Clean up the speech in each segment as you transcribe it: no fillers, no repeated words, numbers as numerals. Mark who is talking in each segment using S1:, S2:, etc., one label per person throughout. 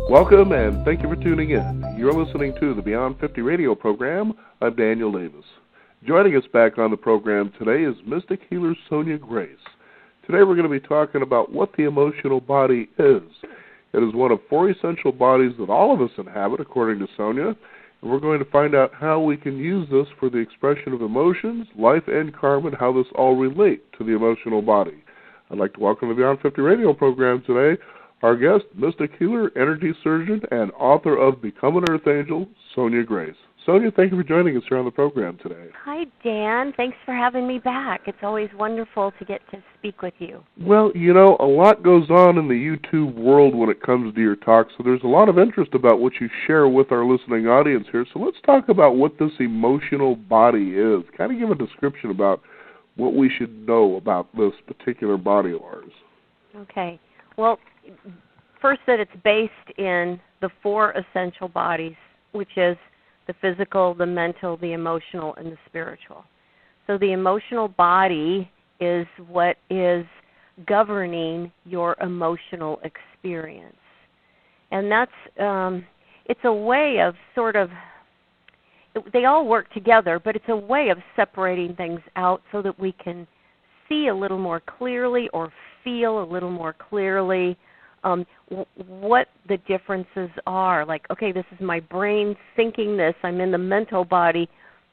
S1: Welcome and thank you for tuning in. You're listening to the Beyond 50 radio program. I'm Daniel Davis. Joining us back on the program today is mystic healer Sonia Grace. Today we're going to be talking about what the emotional body is. It is one of four essential bodies that all of us inhabit, according to Sonia, and we're going to find out how we can use this for the expression of emotions, life, and karma, and how this all relate to the emotional body. I'd like to welcome to the Beyond 50 radio program today our guest, mystic healer, energy surgeon, and author of Become an Earth Angel, Sonia Grace. Sonia, thank you for joining us here on the program today.
S2: Hi, Dan. Thanks for having me back. It's always wonderful to get to speak with you.
S1: Well, you know, a lot goes on in the YouTube world when it comes to your talk, so there's a lot of interest about what you share with our listening audience here. So let's talk about what this emotional body is. Kind of give a description about what we should know about this particular body of ours.
S2: Okay. Well, first that it's based in the four essential bodies, which is the physical, the mental, the emotional, and the spiritual. So the emotional body is what is governing your emotional experience. And that's, it's a way of sort of, they all work together, but it's a way of separating things out so that we can see a little more clearly or feel a little more clearly what the differences are. Like, okay, this is my brain thinking this. I'm in the mental body.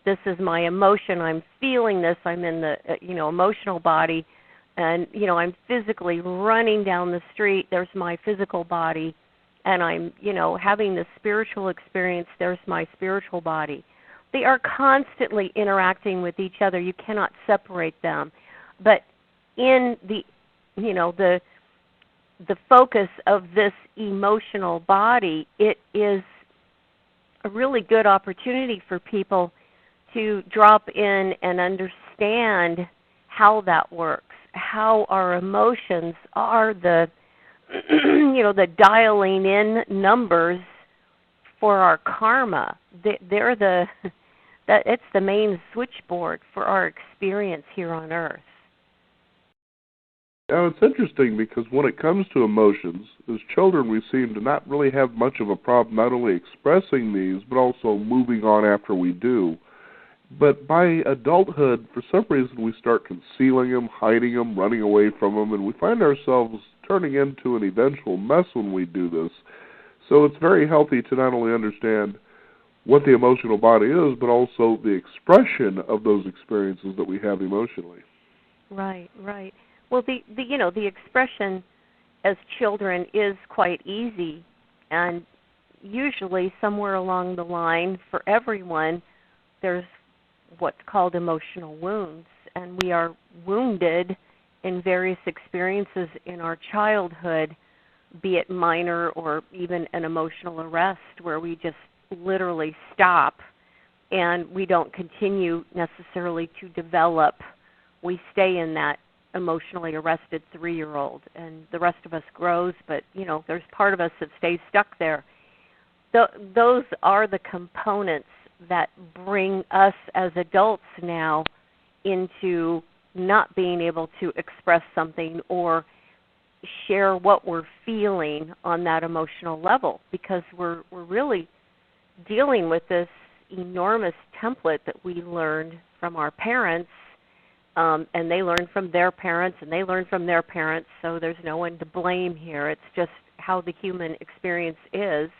S2: This is my emotion. I'm feeling this. I'm in the emotional body. And, I'm physically running down the street. There's my physical body. And I'm, having this spiritual experience. There's my spiritual body. They are constantly interacting with each other. You cannot separate them. But in the focus of this emotional body, it is a really good opportunity for people to drop in and understand how that works, how our emotions are the the dialing in numbers for our karma. It's the main switchboard for our experience here on Earth.
S1: Now, it's interesting because when it comes to emotions, as children we seem to not really have much of a problem not only expressing these, but also moving on after we do. But by adulthood, for some reason, we start concealing them, hiding them, running away from them, and we find ourselves turning into an eventual mess when we do this. So it's very healthy to not only understand what the emotional body is, but also the expression of those experiences that we have emotionally.
S2: Right. Well, the expression as children is quite easy, and usually somewhere along the line for everyone, there's what's called emotional wounds, and we are wounded in various experiences in our childhood, be it minor or even an emotional arrest where we just literally stop and we don't continue necessarily to develop. We stay in that emotionally arrested 3-year-old, and the rest of us grows, but there's part of us that stays stuck there. Those are the components that bring us as adults now into not being able to express something or share what we're feeling on that emotional level, because we're really dealing with this enormous template that we learned from our parents. And they learn from their parents, and they learn from their parents, so there's no one to blame here. It's just how the human experience is.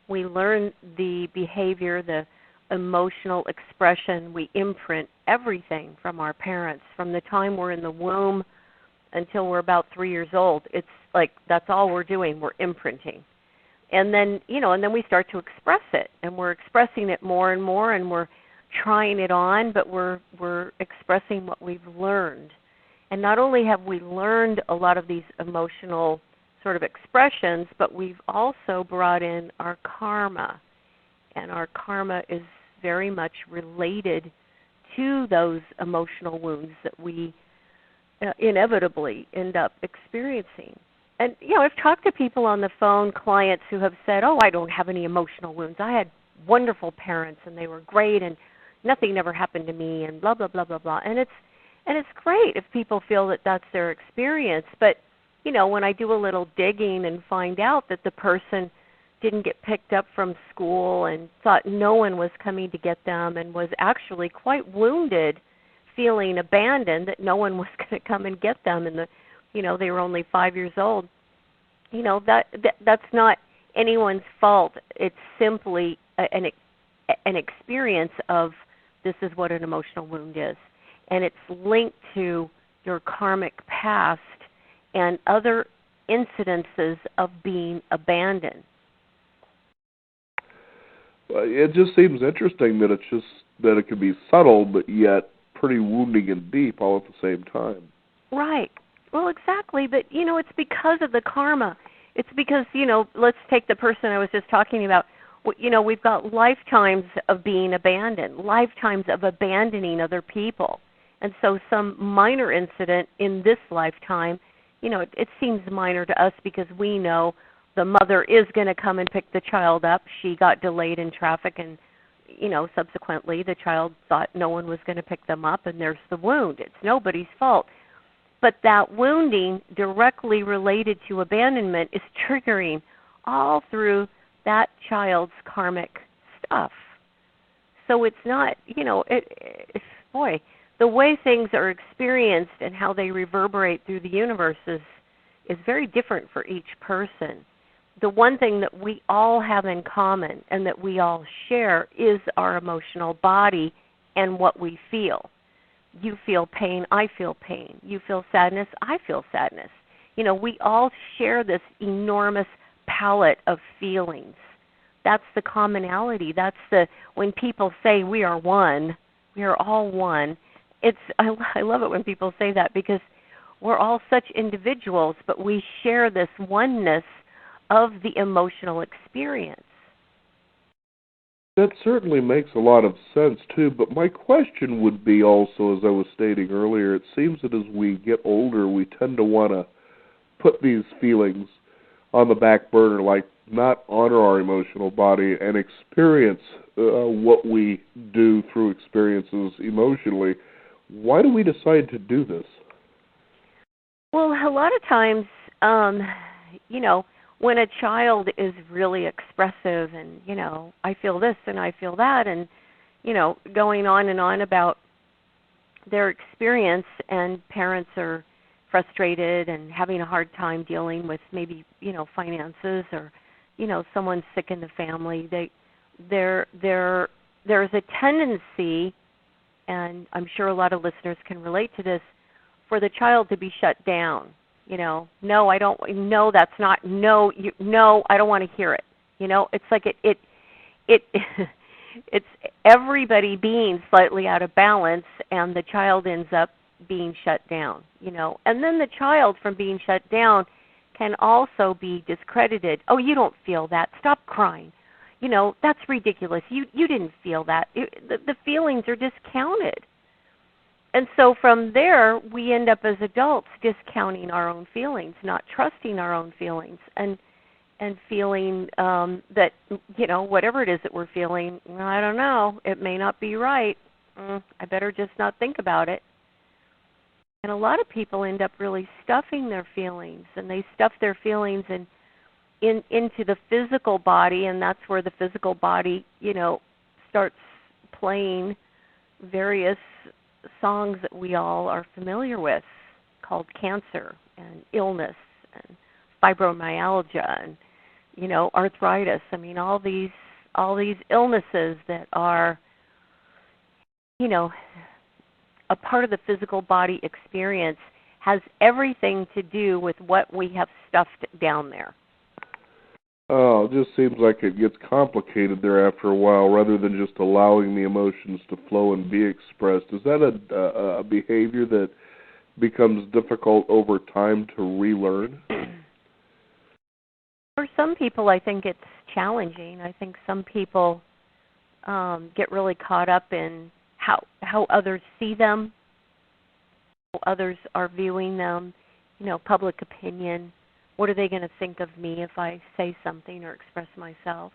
S2: We learn the behavior, the emotional expression. We imprint everything from our parents. From the time we're in the womb until we're about 3 years old, it's like that's all we're doing. We're imprinting. And then, and then we start to express it, and we're expressing it more and more, and we're trying it on, but we're expressing what we've learned. And not only have we learned a lot of these emotional sort of expressions, but we've also brought in our karma. And our karma is very much related to those emotional wounds that we inevitably end up experiencing. And, I've talked to people on the phone, clients who have said, I don't have any emotional wounds. I had wonderful parents, and they were great, and nothing ever happened to me, and blah, blah, blah, blah, blah. And it's great if people feel that that's their experience. But, when I do a little digging and find out that the person didn't get picked up from school and thought no one was coming to get them and was actually quite wounded, feeling abandoned that no one was going to come and get them, and they were only 5 years old. That's not anyone's fault. It's simply an experience of this is what an emotional wound is, and it's linked to your karmic past and other incidences of being abandoned.
S1: It just seems interesting that it can be subtle but yet pretty wounding and deep all at the same time.
S2: Right. Well, exactly. But, it's because of the karma. It's because, let's take the person I was just talking about. We've got lifetimes of being abandoned, lifetimes of abandoning other people. And so some minor incident in this lifetime, it seems minor to us because we know the mother is going to come and pick the child up. She got delayed in traffic, and, subsequently the child thought no one was going to pick them up, and there's the wound. It's nobody's fault. But that wounding directly related to abandonment is triggering all through that child's karmic stuff. So it's not, the way things are experienced and how they reverberate through the universe is very different for each person. The one thing that we all have in common and that we all share is our emotional body and what we feel. You feel pain, I feel pain. You feel sadness, I feel sadness. We all share this enormous palette of feelings. That's the commonality. When people say we are one, we are all one. I love it when people say that because we're all such individuals, but we share this oneness of the emotional experience.
S1: That certainly makes a lot of sense, too, but my question would be also, as I was stating earlier, it seems that as we get older, we tend to want to put these feelings on the back burner, like not honor our emotional body and experience what we do through experiences emotionally. Why do we decide to do this?
S2: Well, a lot of times, when a child is really expressive and, I feel this and I feel that and, going on and on about their experience, and parents are frustrated and having a hard time dealing with maybe, finances or, someone's sick in the family, there's a tendency, and I'm sure a lot of listeners can relate to this, for the child to be shut down. No, I don't. No, that's not. No, no, I don't want to hear it. It's like it's everybody being slightly out of balance, and the child ends up being shut down. And then the child, from being shut down, can also be discredited. Oh, you don't feel that. Stop crying. That's ridiculous. You didn't feel that. The feelings are discounted. And so from there, we end up as adults discounting our own feelings, not trusting our own feelings, and feeling that, whatever it is that we're feeling, I don't know, it may not be right. I better just not think about it. And a lot of people end up really stuffing their feelings, and they stuff their feelings into the physical body, and that's where the physical body, starts playing various songs that we all are familiar with, called cancer and illness and fibromyalgia and arthritis. I mean, all these illnesses that are a part of the physical body experience has everything to do with what we have stuffed down there.
S1: Oh, it just seems like it gets complicated there after a while, rather than just allowing the emotions to flow and be expressed. Is that a behavior that becomes difficult over time to relearn?
S2: For some people, I think it's challenging. I think some people get really caught up in how others see them, how others are viewing them, public opinion. What are they going to think of me if I say something or express myself?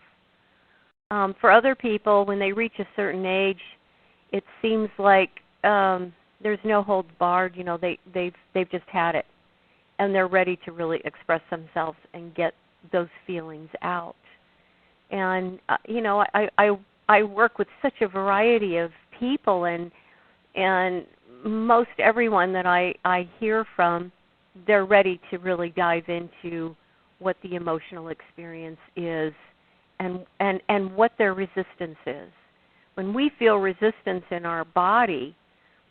S2: For other people, when they reach a certain age, it seems like there's no holds barred. They've just had it, and they're ready to really express themselves and get those feelings out. And I work with such a variety of people, and most everyone that I hear from, they're ready to really dive into what the emotional experience is and what their resistance is. When we feel resistance in our body,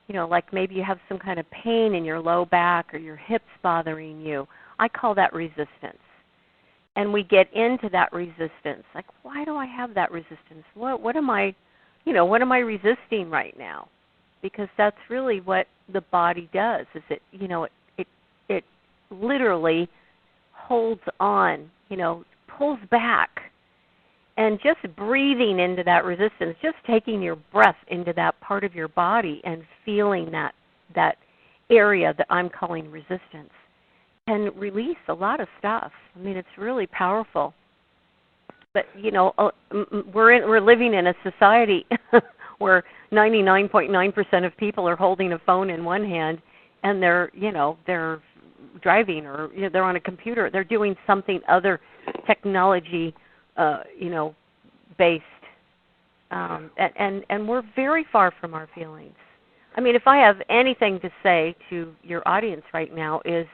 S2: like maybe you have some kind of pain in your low back or your hips bothering you, I call that resistance. And we get into that resistance. Like, why do I have that resistance? What am I resisting right now? Because that's really what the body does. Is it literally holds on, pulls back. And just breathing into that resistance, just taking your breath into that part of your body and feeling that area that I'm calling resistance can release a lot of stuff. I mean, it's really powerful. But, we're living in a society where 99.9% of people are holding a phone in one hand and they're driving or they're on a computer. They're doing something other technology based, and we're very far from our feelings. I mean, if I have anything to say to your audience right now is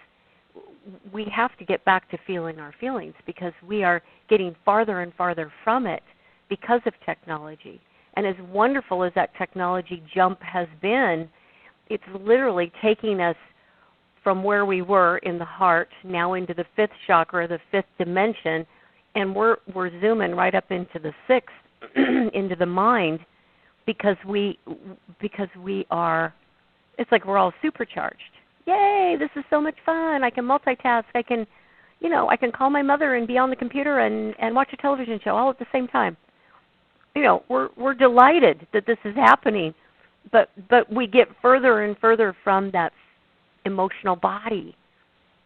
S2: we have to get back to feeling our feelings because we are getting farther and farther from it because of technology. And as wonderful as that technology jump has been, it's literally taking us from where we were in the heart now into the fifth chakra, the fifth dimension, and we're zooming right up into the sixth, into the mind, because we are. It's like we're all supercharged. Yay! This is so much fun. I can multitask. I can call my mother and be on the computer and watch a television show all at the same time. We're delighted that this is happening, but we get further and further from that emotional body,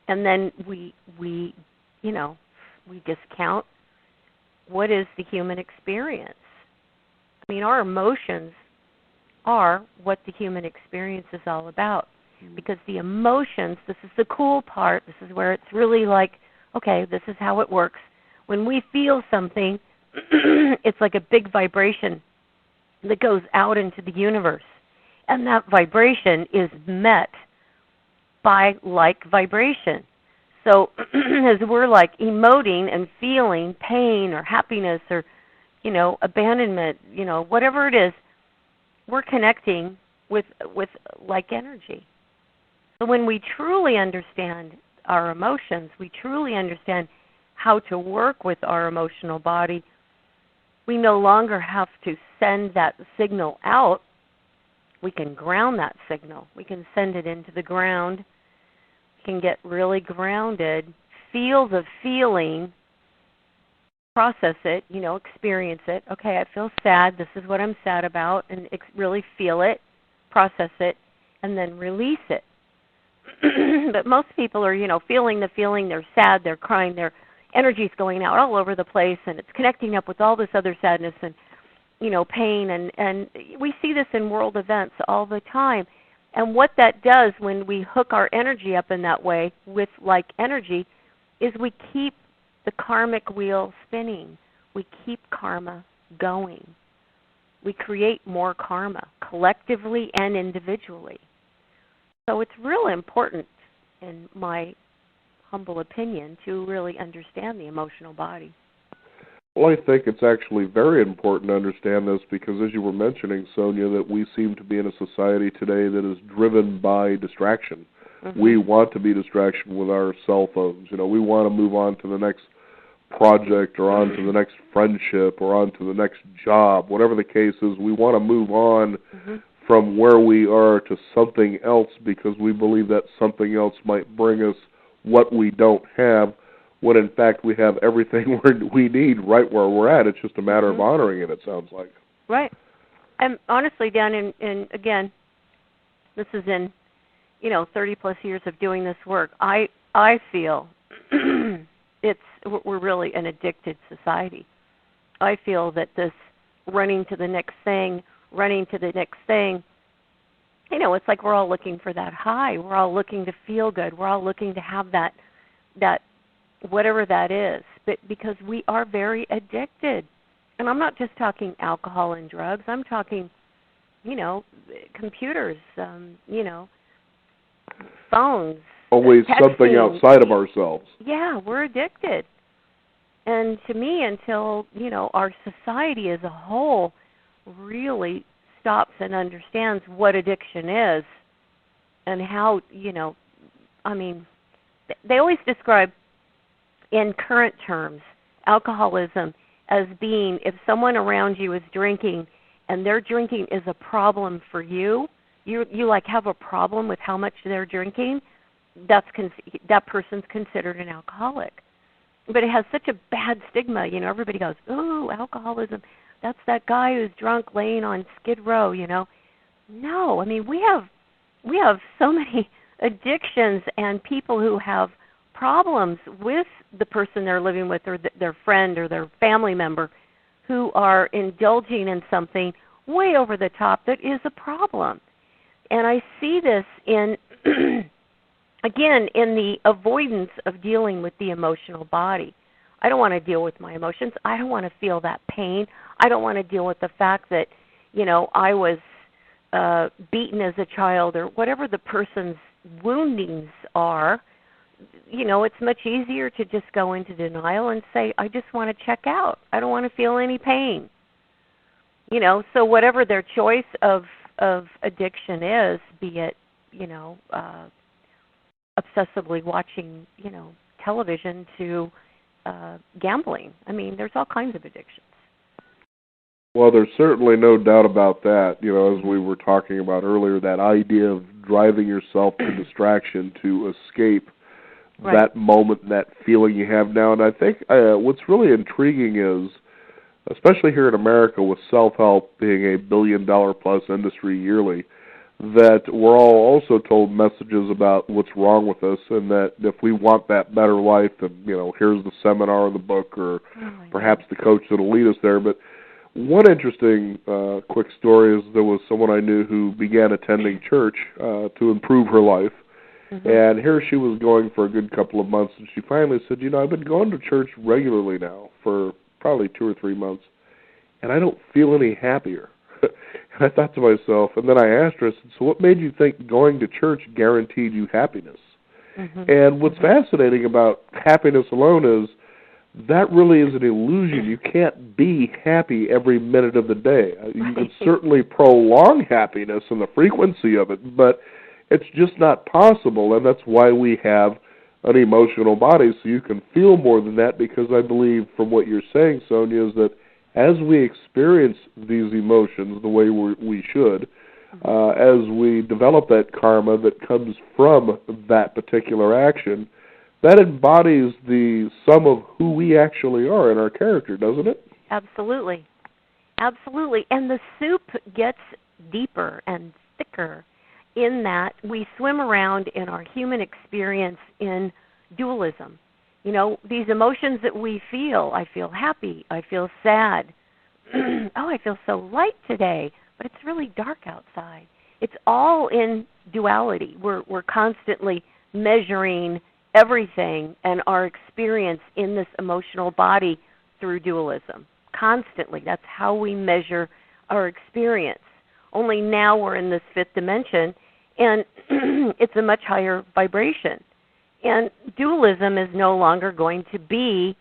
S2: and then we discount what is the human experience. I mean, our emotions are what the human experience is all about. Because the emotions, this is the cool part, this is where it's really like, okay, this is how it works. When we feel something, it's like a big vibration that goes out into the universe. And that vibration is met by like vibration. So as we're like emoting and feeling pain or happiness or, abandonment, whatever it is, we're connecting with like energy. So when we truly understand our emotions, we truly understand how to work with our emotional body, we no longer have to send that signal out. We can ground that signal. We can send it into the ground. We can get really grounded, feel the feeling, process it, experience it. Okay, I feel sad. This is what I'm sad about. And really feel it, process it, and then release it. But most people are, feeling the feeling. They're sad. They're crying. Their energy's going out all over the place, and it's connecting up with all this other sadness and, pain. And we see this in world events all the time. And what that does when we hook our energy up in that way with like energy is we keep the karmic wheel spinning. We keep karma going. We create more karma collectively and individually. So it's real important, in my humble opinion, to really understand the emotional body.
S1: Well, I think it's actually very important to understand this because, as you were mentioning, Sonia, that we seem to be in a society today that is driven by distraction. Mm-hmm. We want to be distraction with our cell phones. We want to move on to the next project or on to the next friendship or on to the next job. Whatever the case is, we want to move on from where we are to something else because we believe that something else might bring us what we don't have, when in fact we have everything we need right where we're at. It's just a matter of honoring it sounds like. Right.
S2: And honestly, Dan, in again, this is in 30 plus years of doing this work, I feel we're really an addicted society. I feel that this running to the next thing, it's like we're all looking for that high. We're all looking to feel good. We're all looking to have that whatever that is, but because we are very addicted. And I'm not just talking alcohol and drugs. I'm talking, computers, phones.
S1: Always
S2: texting.
S1: something outside of ourselves.
S2: Yeah, we're addicted. And to me, until, our society as a whole really stops and understands what addiction is and how, they always describe in current terms alcoholism as being if someone around you is drinking and their drinking is a problem for you, you like have a problem with how much they're drinking, that person's considered an alcoholic. But it has such a bad stigma, everybody goes, "Ooh, alcoholism, that's that guy who's drunk laying on Skid Row," No, we have so many addictions and people who have problems with the person they're living with or their friend or their family member who are indulging in something way over the top that is a problem. And I see this in, again, in the avoidance of dealing with the emotional body. I don't want to deal with my emotions. I don't want to feel that pain. I don't want to deal with the fact that, I was beaten as a child or whatever the person's woundings are. It's much easier to just go into denial and say, I just want to check out. I don't want to feel any pain. So whatever their choice of addiction is, be it, obsessively watching, television to gambling. There's all kinds of addictions.
S1: Well, there's certainly no doubt about that. As we were talking about earlier, that idea of driving yourself to distraction to escape that moment, that feeling you have now. And I think what's really intriguing is, especially here in America with self-help being a $1 billion-plus industry yearly, that we're all also told messages about what's wrong with us and that if we want that better life, then, here's the seminar or the book or perhaps the coach that'll lead us there. But one interesting quick story is there was someone I knew who began attending church to improve her life. Mm-hmm. And here she was going for a good couple of months, and she finally said, I've been going to church regularly now for probably 2 or 3 months, and I don't feel any happier. And I thought to myself, and then I asked her, I said, so what made you think going to church guaranteed you happiness? Mm-hmm. And what's fascinating about happiness alone is that really is an illusion. You can't be happy every minute of the day. You can certainly prolong happiness and the frequency of it, but it's just not possible, and that's why we have an emotional body, so you can feel more than that, because I believe from what you're saying, Sonia, is that as we experience these emotions the way we should, as we develop that karma that comes from that particular action, that embodies the sum of who we actually are in our character, doesn't it?
S2: Absolutely. Absolutely. And the soup gets deeper and thicker in that we swim around in our human experience in dualism. These emotions that we feel, I feel happy, I feel sad. Oh, I feel so light today, but it's really dark outside. It's all in duality. We're constantly measuring everything and our experience in this emotional body through dualism. Constantly. That's how we measure our experience. Only now we're in this fifth dimension, and it's a much higher vibration. And dualism is no longer going to be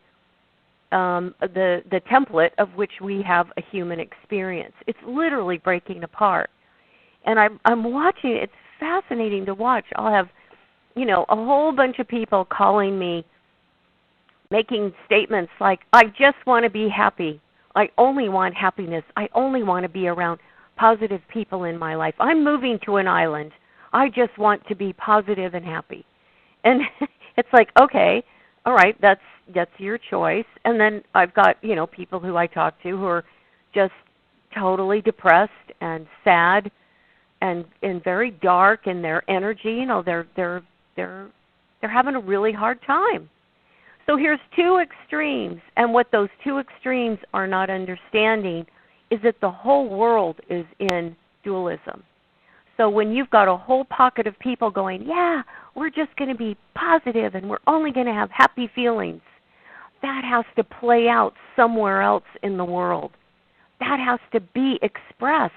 S2: the template of which we have a human experience. It's literally breaking apart. And I'm watching it. It's fascinating to watch. I'll have, a whole bunch of people calling me, making statements like, I just want to be happy. I only want happiness. I only want to be around positive people in my life. I'm moving to an island. I just want to be positive and happy. And it's like, okay, all right, that's your choice. And then I've got, people who I talk to who are just totally depressed and sad and very dark in their energy. They're having a really hard time. So here's two extremes, and what those two extremes are not understanding is that the whole world is in dualism. So when you've got a whole pocket of people going, yeah, we're just going to be positive and we're only going to have happy feelings, that has to play out somewhere else in the world. That has to be expressed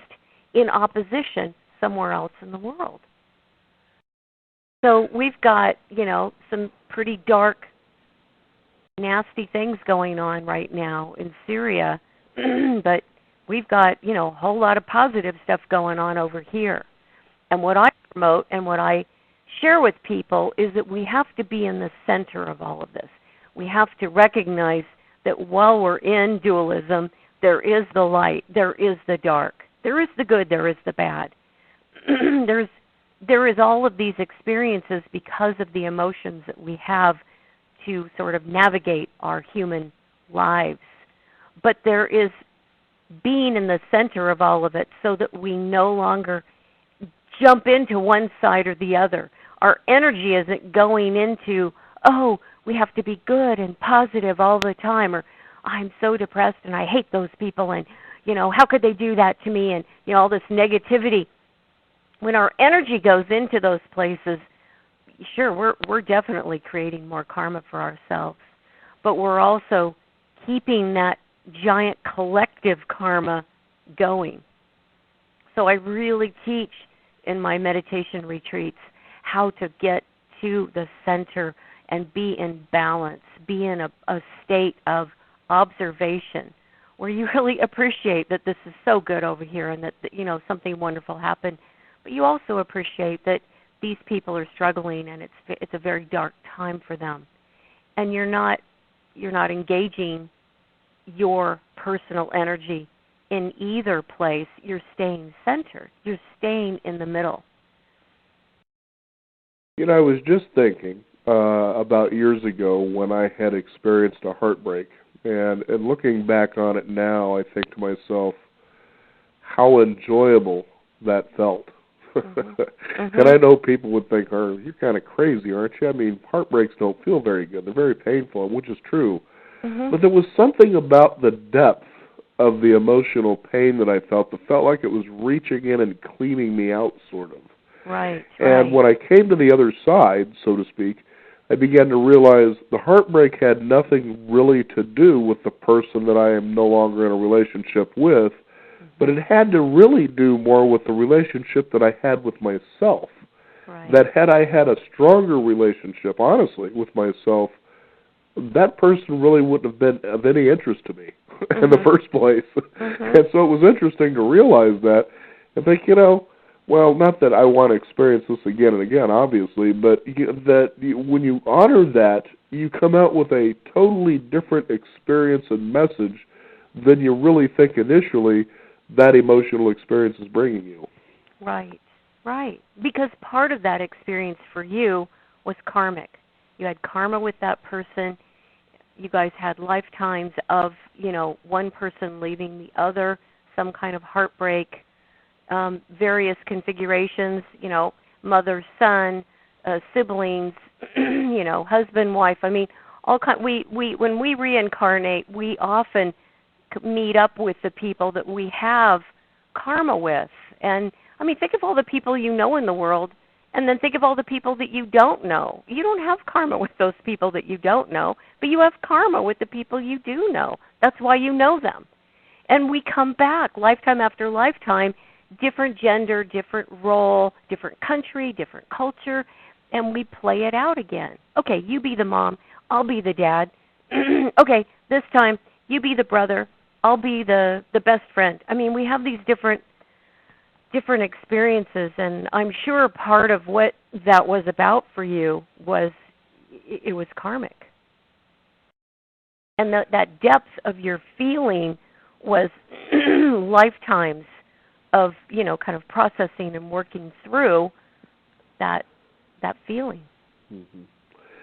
S2: in opposition somewhere else in the world. So we've got, some pretty dark, nasty things going on right now in Syria, but we've got, a whole lot of positive stuff going on over here. And what I promote and what I share with people is that we have to be in the center of all of this. We have to recognize that while we're in dualism, there is the light, there is the dark, there is the good, there is the bad. There is all of these experiences because of the emotions that we have to sort of navigate our human lives. But there is being in the center of all of it so that we no longer jump into one side or the other. Our energy isn't going into, oh, we have to be good and positive all the time, or I'm so depressed and I hate those people, and, how could they do that to me, and, all this negativity. When our energy goes into those places, sure, we're definitely creating more karma for ourselves, but we're also keeping that giant collective karma going. So I really teach in my meditation retreats how to get to the center and be in balance, be in a state of observation where you really appreciate that this is so good over here and that something wonderful happened, but you also appreciate that these people are struggling and it's a very dark time for them. And you're not engaging your personal energy in either place. You're staying centered. You're staying in the middle.
S1: I was just thinking about years ago when I had experienced a heartbreak. And looking back on it now, I think to myself, how enjoyable that felt. Mm-hmm. And I know people would think, oh, you're kind of crazy, aren't you? I mean, heartbreaks don't feel very good. They're very painful, which is true. Mm-hmm. But there was something about the depth of the emotional pain that I felt that felt like it was reaching in and cleaning me out, sort of.
S2: Right.
S1: And when I came to the other side, so to speak, I began to realize the heartbreak had nothing really to do with the person that I am no longer in a relationship with, but it had to really do more with the relationship that I had with myself.
S2: Right.
S1: That had I had a stronger relationship, honestly, with myself, that person really wouldn't have been of any interest to me in the first place. And so it was interesting to realize that and think, well, not that I want to experience this again and again, obviously, but when you honor that, you come out with a totally different experience and message than you really think initially that emotional experience is bringing you.
S2: Right. Because part of that experience for you was karmic. You had karma with that person. You guys had lifetimes of, one person leaving the other, some kind of heartbreak, various configurations, mother, son, siblings, husband, wife. I mean, all kind. We when we reincarnate, we often meet up with the people that we have karma with. And I mean, think of all the people you know in the world, and then think of all the people that you don't know. You don't have karma with those people that you don't know, but you have karma with the people you do know. That's why you know them. And we come back lifetime after lifetime, different gender, different role, different country, different culture, and we play it out again. Okay, you be the mom, I'll be the dad. Okay, this time you be the brother, I'll be the best friend. I mean, we have these different experiences, and I'm sure part of what that was about for you was it was karmic. And that depth of your feeling was lifetimes of, kind of processing and working through that feeling.
S1: Mm-hmm.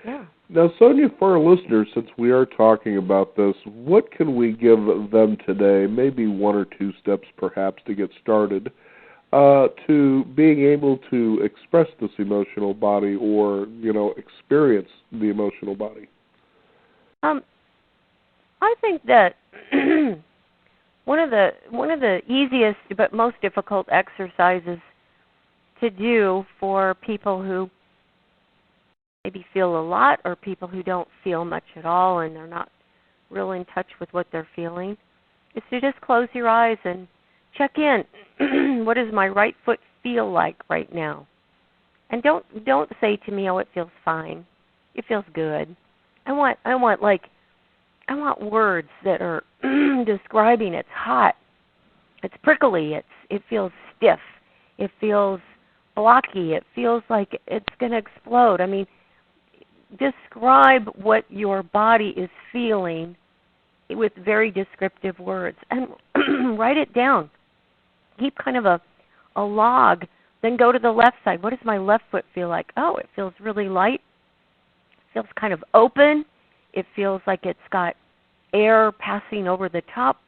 S2: Yeah.
S1: Now, Sonia, for our listeners, since we are talking about this, what can we give them today, maybe one or two steps perhaps to get started, to being able to express this emotional body or, experience the emotional body?
S2: I think that one of the easiest but most difficult exercises to do for people who maybe feel a lot or people who don't feel much at all and they're not real in touch with what they're feeling is to just close your eyes and check in. What does my right foot feel like right now? And don't say to me, "Oh, it feels fine. It feels good." I want words that are describing it's hot, it's prickly, it feels stiff, it feels blocky, it feels like it's going to explode. I mean, describe what your body is feeling with very descriptive words and write it down. Keep kind of a log. Then go to the left side. What does my left foot feel like? Oh, it feels really light. It feels kind of open. It feels like it's got air passing over the top.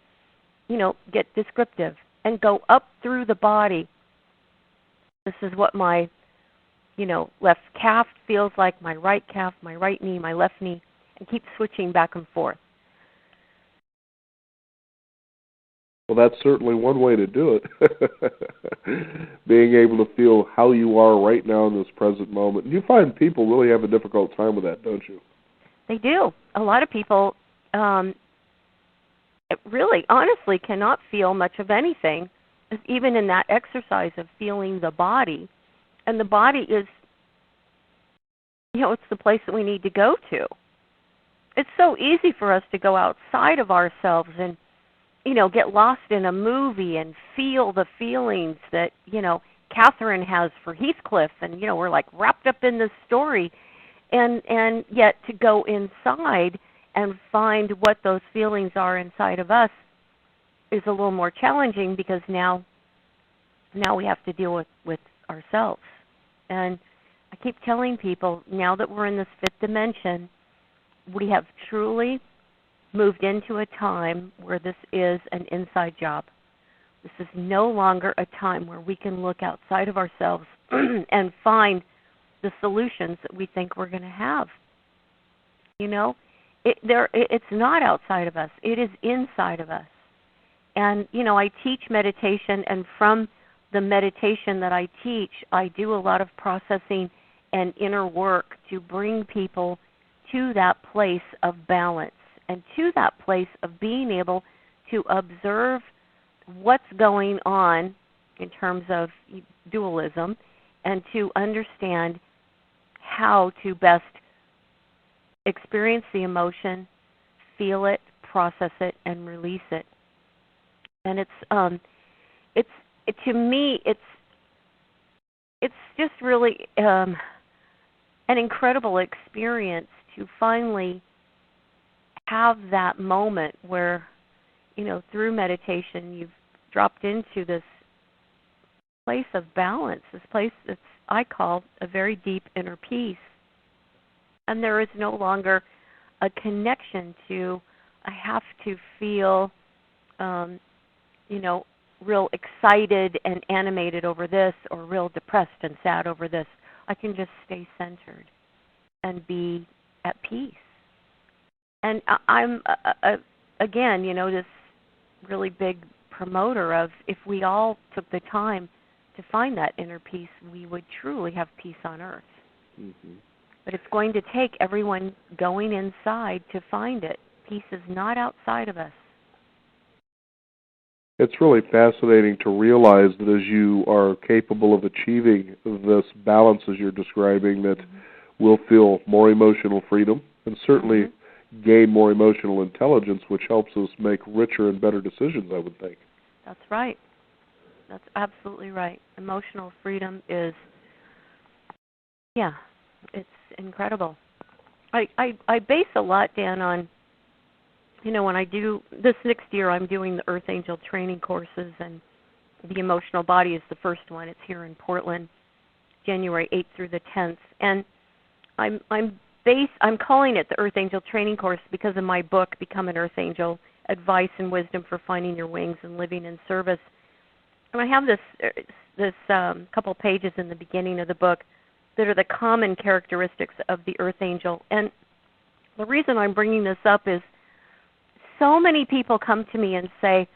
S2: Get descriptive and go up through the body. This is what my, left calf feels like, my right calf, my right knee, my left knee, and keep switching back and forth.
S1: Well, that's certainly one way to do it. Being able to feel how you are right now in this present moment. You find people really have a difficult time with that, don't you?
S2: They do. A lot of people really, honestly, cannot feel much of anything, even in that exercise of feeling the body. And the body is, it's the place that we need to go to. It's so easy for us to go outside of ourselves and get lost in a movie and feel the feelings that, Catherine has for Heathcliff. And, we're like wrapped up in this story. And yet to go inside and find what those feelings are inside of us is a little more challenging because now we have to deal with ourselves. And I keep telling people, now that we're in this fifth dimension, we have truly moved into a time where this is an inside job. This is no longer a time where we can look outside of ourselves and find the solutions that we think we're going to have. It's not outside of us. It is inside of us. And, I teach meditation, and from the meditation that I teach, I do a lot of processing and inner work to bring people to that place of balance and to that place of being able to observe what's going on in terms of dualism and to understand how to best experience the emotion, feel it, process it, and release it. And to me, it's just really an incredible experience to finally have that moment where, through meditation, you've dropped into this place of balance, this place that's I call a very deep inner peace. And there is no longer a connection to, I have to feel, real excited and animated over this or real depressed and sad over this. I can just stay centered and be at peace. And I'm, again, this really big promoter of if we all took the time to find that inner peace, we would truly have peace on earth. Mm-hmm. But it's going to take everyone going inside to find it. Peace is not outside of us.
S1: It's really fascinating to realize that as you are capable of achieving this balance as you're describing, that we'll feel more emotional freedom and certainly gain more emotional intelligence, which helps us make richer and better decisions, I would think.
S2: That's right. That's absolutely right. Emotional freedom is, it's incredible. I base a lot, Dan, on, when I do, this next year I'm doing the Earth Angel training courses, and the emotional body is the first one. It's here in Portland, January 8th through the 10th. And I'm calling it the Earth Angel training course because of my book, Become an Earth Angel, Advice and Wisdom for Finding Your Wings and Living in Service. And I have this couple pages in the beginning of the book that are the common characteristics of the Earth Angel. And the reason I'm bringing this up is so many people come to me and say,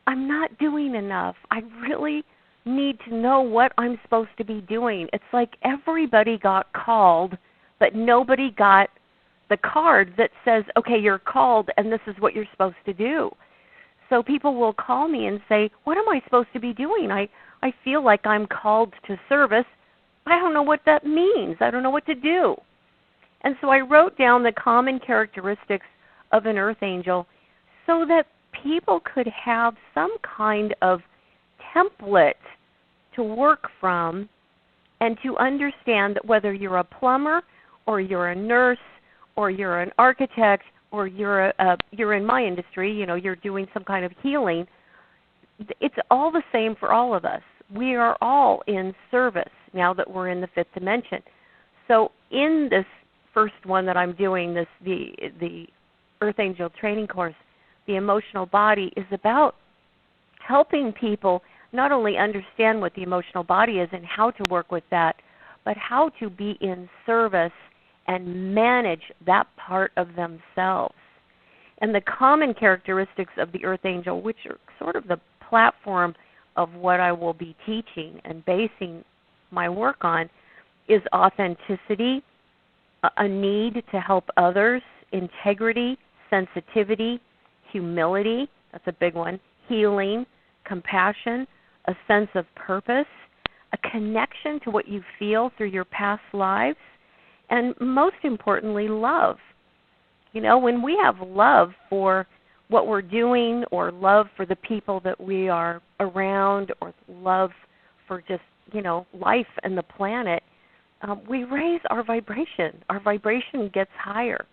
S2: I'm not doing enough. I really need to know what I'm supposed to be doing. It's like everybody got called, but nobody got the card that says, okay, you're called and this is what you're supposed to do. So people will call me and say, what am I supposed to be doing? I feel like I'm called to service. I don't know what that means. I don't know what to do. And so I wrote down the common characteristics of an earth angel so that people could have some kind of template to work from and to understand that whether you're a plumber or you're a nurse or you're an architect or you're in my industry, you're doing some kind of healing, it's all the same for all of us. We are all in service now that we're in the fifth dimension. So in this first one that I'm doing, the Earth Angel training course, the emotional body is about helping people not only understand what the emotional body is and how to work with that, but how to be in service and manage that part of themselves. And the common characteristics of the Earth Angel, which are sort of the platform of what I will be teaching and basing my work on, is authenticity, a need to help others, integrity, sensitivity, humility, that's a big one, healing, compassion, a sense of purpose, a connection to what you feel through your past lives, and most importantly, love. When we have love for what we're doing or love for the people that we are around or love for just, life and the planet, we raise our vibration. Our vibration gets higher.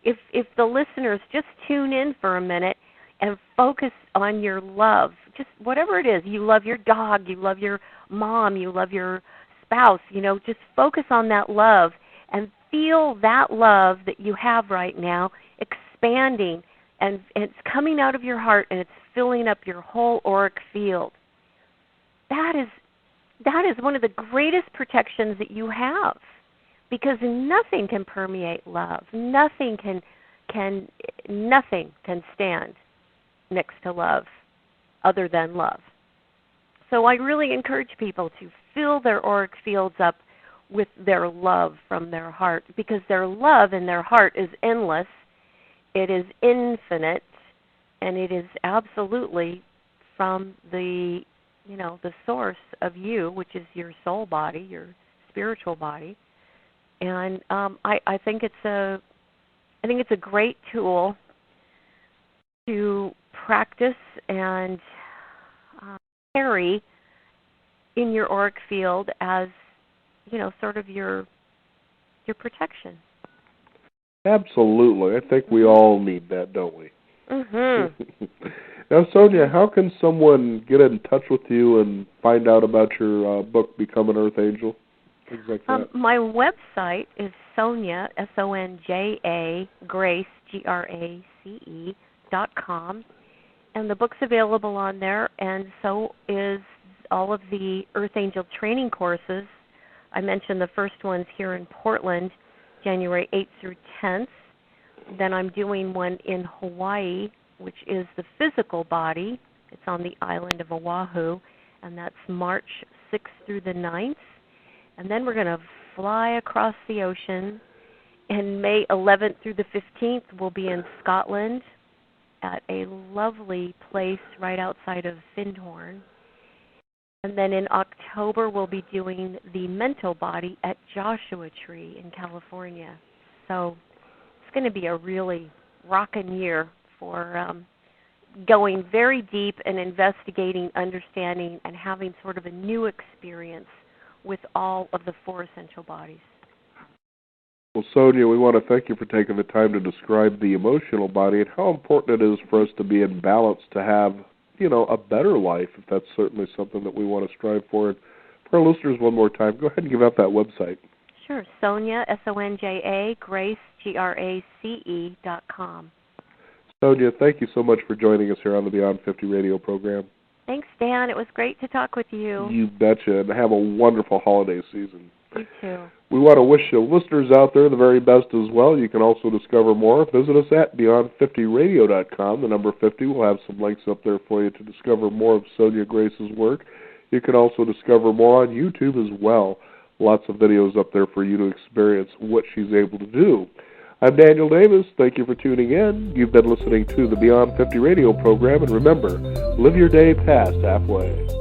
S2: If the listeners just tune in for a minute and focus on your love, just whatever it is, you love your dog, you love your mom, you love your spouse, just focus on that love and feel that love that you have right now expanding, and it's coming out of your heart and it's filling up your whole auric field. That is one of the greatest protections that you have, because nothing can permeate love. Nothing can stand next to love other than love. So I really encourage people to fill their auric fields up with their love from their heart, because their love in their heart is endless, it is infinite, and it is absolutely from the source of you, which is your soul body, your spiritual body. And I think it's a great tool to practice and carry in your auric field as sort of your protection.
S1: Absolutely. I think we all need that, don't we?
S2: Mm-hmm.
S1: Now, Sonia, how can someone get in touch with you and find out about your book, Become an Earth Angel? Things like that.
S2: My website is Sonja, SONJA, Grace, GRACE.com, and the book's available on there, and so is all of the Earth Angel training courses. I mentioned the first one's here in Portland, January 8th through 10th. Then I'm doing one in Hawaii, which is the physical body. It's on the island of Oahu, and that's March 6th through the 9th. And then we're going to fly across the ocean, and May 11th through the 15th we'll be in Scotland at a lovely place right outside of Findhorn. And then in October we'll be doing the mental body at Joshua Tree in California. So it's going to be a really rockin' year for going very deep and investigating, understanding, and having sort of a new experience with all of the four essential bodies.
S1: Well, Sonia, we want to thank you for taking the time to describe the emotional body and how important it is for us to be in balance to have, a better life, if that's certainly something that we want to strive for. And for our listeners, one more time, go ahead and give out that website.
S2: Sure, Sonja, SONJA, Grace, GRACE.com.
S1: Sonia, thank you so much for joining us here on the Beyond 50 radio program.
S2: Thanks, Dan. It was great to talk with you.
S1: You betcha, and have a wonderful holiday season.
S2: You too.
S1: We want to wish the listeners out there the very best as well. You can also discover more. Visit us at beyond50radio.com. The number 50 will have some links up there for you to discover more of Sonia Grace's work. You can also discover more on YouTube as well. Lots of videos up there for you to experience what she's able to do. I'm Daniel Davis. Thank you for tuning in. You've been listening to the Beyond 50 radio program, and remember, live your day past halfway.